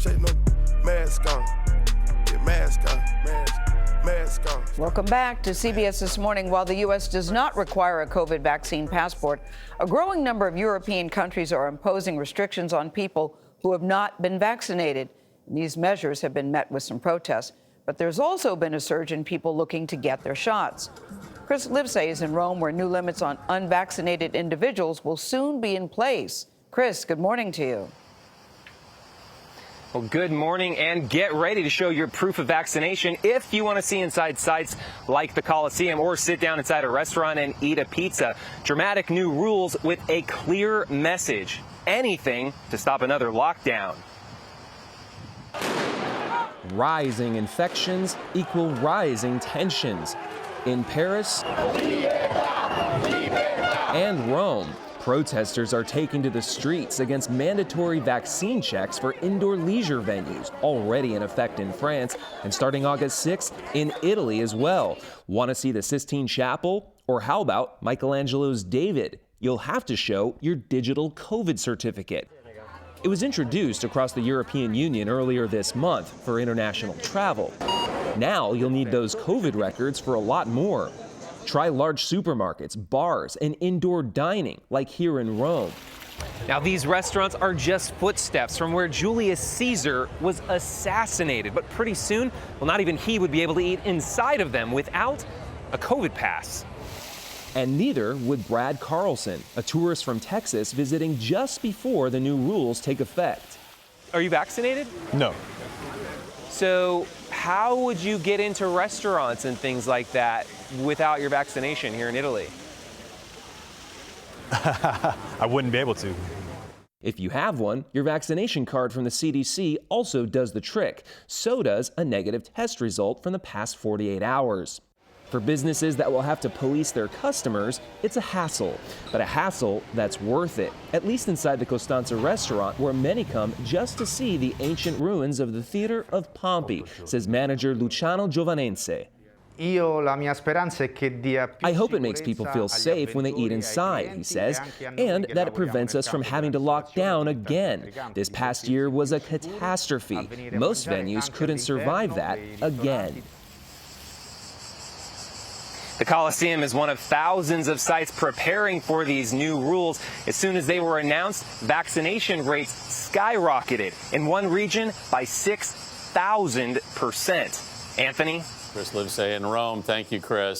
check no mask on. Get mask on, mask on. Welcome back to CBS This Morning. While the U.S. does not require a COVID vaccine passport, a growing number of European countries are imposing restrictions on people who have not been vaccinated. These measures have been met with some protests, but there's also been a surge in people looking to get their shots. Chris Livesay is in Rome, where new limits on unvaccinated individuals will soon be in place. Chris, good morning to you. Well, good morning, and get ready to show your proof of vaccination if you want to see inside sites like the Coliseum or sit down inside a restaurant and eat a pizza. Dramatic new rules with a clear message. Anything to stop another lockdown. Rising infections equal rising tensions. In Paris and Rome, protesters are taking to the streets against mandatory vaccine checks for indoor leisure venues, already in effect in France, and starting August 6th in Italy as well. Want to see the Sistine Chapel? Or how about Michelangelo's David? You'll have to show your digital COVID certificate. It was introduced across the European Union earlier this month for international travel. Now you'll need those COVID records for a lot more. Try large supermarkets, bars, and indoor dining, like here in Rome. Now, these restaurants are just footsteps from where Julius Caesar was assassinated. But pretty soon, well, not even he would be able to eat inside of them without a COVID pass. And neither would Brad Carlson, a tourist from Texas visiting just before the new rules take effect. Are you vaccinated? No. So how would you get into restaurants and things like that without your vaccination here in Italy? I wouldn't be able to. If you have one, your vaccination card from the CDC also does the trick. So does a negative test result from the past 48 hours. For businesses that will have to police their customers, it's a hassle, but a hassle that's worth it, at least inside the Costanza restaurant, where many come just to see the ancient ruins of the theater of Pompey, says manager Luciano Giovanense. I hope it makes people feel safe when they eat inside, he says, and that it prevents us from having to lock down again. This past year was a catastrophe. Most venues couldn't survive that again. The Coliseum is one of thousands of sites preparing for these new rules. As soon as they were announced, vaccination rates skyrocketed in one region by 6,000%. Anthony? Chris Livesay in Rome. Thank you, Chris.